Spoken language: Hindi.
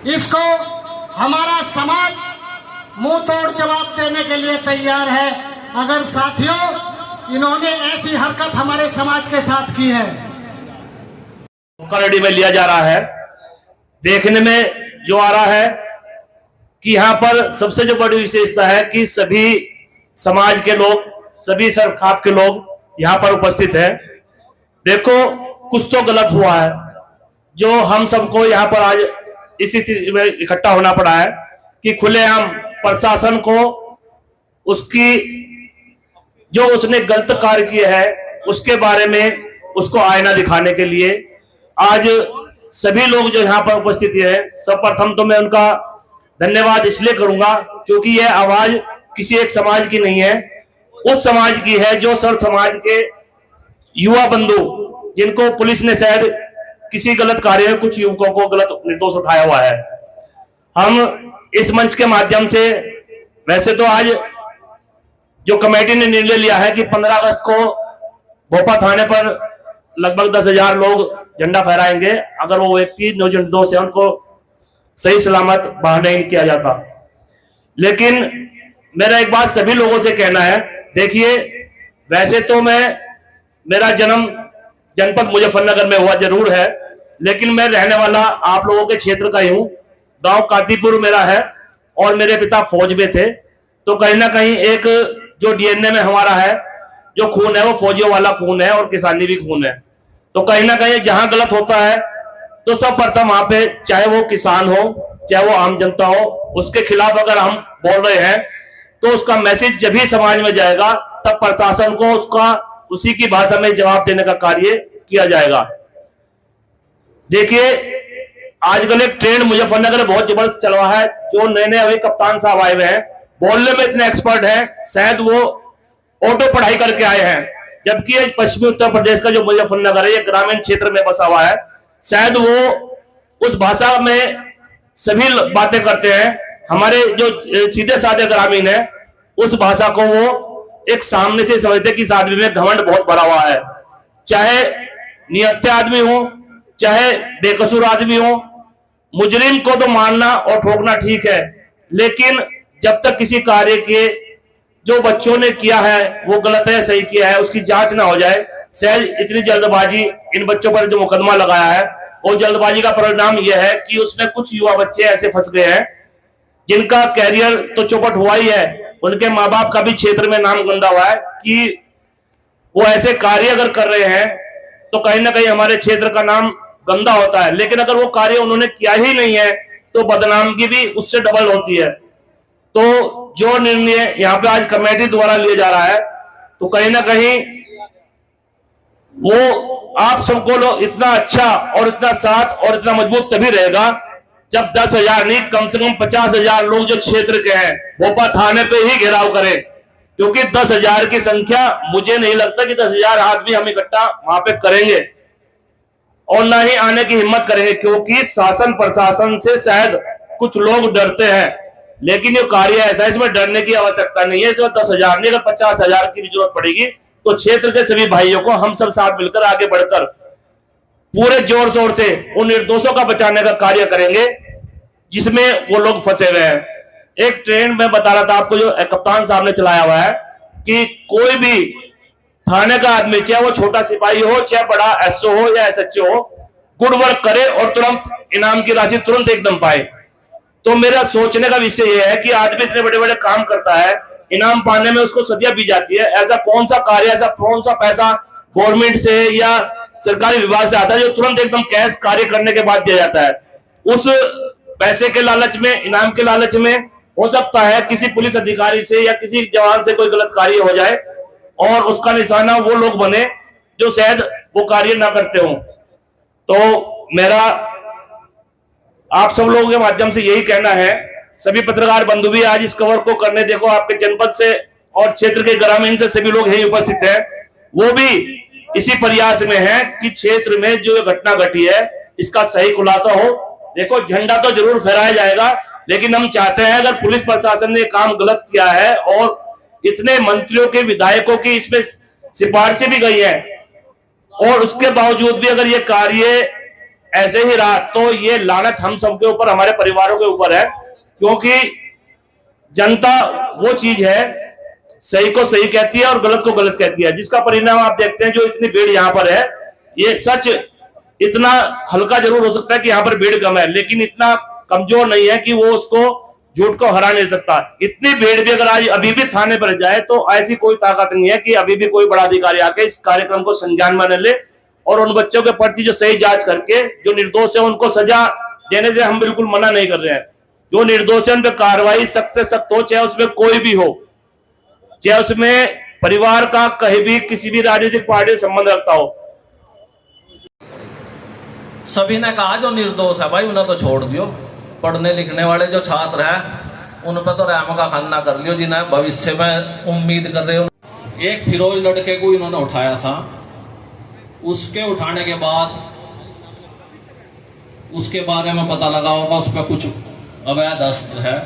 इसको हमारा समाज मुंह तोड़ जवाब देने के लिए तैयार है अगर साथियों इन्होंने ऐसी हरकत हमारे समाज के साथ की है। कॉलोनी में लिया जा रहा है। देखने में जो आ रहा है कि यहाँ पर सबसे जो बड़ी विशेषता है कि सभी समाज के लोग, सभी सरखाप के लोग यहाँ पर उपस्थित हैं। देखो कुछ तो गलत हुआ है जो हम सबको यहाँ पर आज इसी स्थिति में इकट्ठा होना पड़ा है कि खुलेआम प्रशासन को उसकी जो उसने गलत कार्य किया है उसके बारे में उसको आईना दिखाने के लिए आज सभी लोग जो यहाँ पर उपस्थित है, सर्वप्रथम तो मैं उनका धन्यवाद इसलिए करूंगा क्योंकि यह आवाज किसी एक समाज की नहीं है, उस समाज की है जो सर्व समाज के युवा बंधु जिनको पुलिस ने शायद किसी गलत कार्य में कुछ युवकों को गलत निर्दोष उठाया हुआ है। हम इस मंच के माध्यम से वैसे तो आज जो कमेटी ने निर्णय लिया है कि 15 अगस्त को भोपा थाने पर लगभग 10,000 लोग झंडा फहराएंगे अगर वो व्यक्ति जो निर्दोष है उनको सही सलामत बाहर नहीं किया जाता। लेकिन मेरा एक बात सभी लोगों से कहना है, देखिए वैसे तो मेरा जन्म जनपद मुजफ्फरनगर में हुआ जरूर है, लेकिन मैं रहने वाला आप लोगों के क्षेत्र का ही हूँ। गांव कातीपुर मेरा है और मेरे पिता फौज में थे, तो कहीं ना कहीं एक जो डीएनए में हमारा है जो खून है वो फौजियों वाला खून है और किसानी भी खून है। तो कहीं ना कहीं जहां गलत होता है तो सब प्रथम वहां पे चाहे वो किसान हो चाहे वो आम जनता हो उसके खिलाफ अगर हम बोल रहे हैं तो उसका मैसेज जब भी समाज में जाएगा तब प्रशासन को उसका उसी की भाषा में जवाब देने का कार्य किया जाएगा। देखिए आजकल एक ट्रेंड मुजफ्फरनगर में बहुत जबरदस्त चल रहा है, जो नए नए अभी कप्तान साहब आए हुए हैं बोलने में इतने एक्सपर्ट हैं, शायद वो ऑटो पढ़ाई करके आए हैं, जबकि पश्चिमी उत्तर प्रदेश का जो मुजफ्फरनगर है ये ग्रामीण क्षेत्र में बसा हुआ है, शायद वो उस भाषा में सभी बातें करते हैं। हमारे जो सीधे साधे ग्रामीण है उस भाषा को वो एक सामने से समझते कि इस आदमी में घमंड बहुत भरा हुआ है, चाहे निहत्थे आदमी हो चाहे बेकसूर आदमी हो। मुजरिम को तो मारना और ठोकना ठीक है, लेकिन जब तक किसी कार्य के जो बच्चों ने किया है वो गलत है सही किया है उसकी जांच ना हो जाए, शायद इतनी जल्दबाजी इन बच्चों पर जो मुकदमा लगाया है और जल्दबाजी का परिणाम यह है कि उसमें कुछ युवा बच्चे ऐसे फंस गए हैं जिनका कैरियर तो चौपट हुआ ही है, उनके माँ बाप का भी क्षेत्र में नाम गंदा हुआ है कि वो ऐसे कार्य अगर कर रहे हैं तो कहीं ना कहीं हमारे क्षेत्र का नाम गंदा होता है। लेकिन अगर वो कार्य उन्होंने किया ही नहीं है तो बदनामगी भी उससे डबल होती है। तो जो निर्णय यहाँ पे आज कमेटी द्वारा लिया जा रहा है तो कहीं ना कहीं वो आप सबको लोग इतना अच्छा और इतना साथ और इतना मजबूत तभी रहेगा जब 10,000 नहीं कम से कम 50,000 लोग जो क्षेत्र के हैं भोपा थाने पे ही घेराव करें, क्योंकि 10,000 की संख्या मुझे नहीं लगता कि 10,000 आदमी हम इकट्ठा वहां पे करेंगे और ना ही आने की हिम्मत करेंगे, क्योंकि शासन प्रशासन से शायद कुछ लोग डरते हैं, लेकिन ये कार्य ऐसा इसमें डरने की आवश्यकता नहीं है। इसमें 10,000 नहीं अगर 50,000 की भी जरूरत पड़ेगी तो क्षेत्र के सभी भाइयों को हम सब साथ मिलकर आगे बढ़कर पूरे जोर शोर से उन निर्दोषों का बचाने का कार्य करेंगे जिसमें वो लोग फंसे हुए हैं। एक ट्रेंड में बता रहा था आपको जो कप्तान साहब ने चलाया हुआ है कि कोई भी थाने का आदमी चाहे वो छोटा सिपाही हो चाहे बड़ा एसओ हो या एसएचओ हो, गुड वर्क करे और तुरंत इनाम की राशि तुरंत एकदम पाए। तो मेरा सोचने का विषय यह है कि आदमी इतने बड़े बड़े काम करता है, इनाम पाने में उसको सदियां बीत जाती है। ऐसा कौन सा कार्य, ऐसा कौन सा पैसा गवर्नमेंट से या सरकारी विभाग से आता है जो तुरंत एकदम कैश कार्य करने के बाद दिया जाता है? उस पैसे के लालच में, इनाम के लालच में हो सकता है किसी पुलिस अधिकारी से या किसी जवान से कोई गलत कार्य हो जाए और उसका निशाना वो लोग बने जो शायद वो कार्य ना करते हो। तो मेरा आप सब लोगों के माध्यम से यही कहना है, सभी पत्रकार बंधु भी आज इस कवर को करने, देखो आपके जनपद से और क्षेत्र के ग्रामीण से सभी लोग यही उपस्थित हैं, वो भी इसी प्रयास में है कि क्षेत्र में जो घटना घटी है इसका सही खुलासा हो। देखो झंडा तो जरूर फहराया जाएगा, लेकिन हम चाहते हैं अगर पुलिस प्रशासन ने काम गलत किया है और इतने मंत्रियों के विधायकों की इसमें सिफारिशें भी गई है और उसके बावजूद भी अगर ये कार्य ऐसे ही रहा तो ये लानत हम सबके ऊपर, हमारे परिवारों के ऊपर है, क्योंकि जनता वो चीज है, सही को सही कहती है और गलत को गलत कहती है, जिसका परिणाम आप देखते हैं। जो इतनी भीड़ यहाँ पर है, ये सच इतना हल्का जरूर हो सकता है कि यहाँ पर भीड़ कम है, लेकिन इतना कमजोर नहीं है कि वो उसको झूठ को हरा नहीं सकता। इतनी भीड़ भी अगर आज अभी भी थाने पर जाए तो ऐसी कोई ताकत नहीं है कि अभी भी कोई बड़ा अधिकारी आके इस कार्यक्रम को संज्ञान में ले और उन बच्चों के प्रति जो सही जांच करके जो निर्दोष है उनको सजा देने से हम बिल्कुल मना नहीं कर रहे हैं। जो निर्दोष है उन पर कार्रवाई सख्त से सख्त हो, चाहे उसमें कोई भी हो, चाहे उसमें परिवार का कहीं भी किसी भी राजनीतिक पार्टी से संबंध रखता हो। सभी ने कहा जो निर्दोष है भाई उन्हें तो छोड़ दियो, पढ़ने लिखने वाले जो छात्र हैं उन पर तो रहम का खाना कर लियो, जिन्हें भविष्य में उम्मीद कर रहे हो। एक फिरोज लड़के को इन्होंने उठाया था, उसके उठाने के बाद उसके बारे में पता लगा होगा उस पर कुछ अवैध अस्त्र है,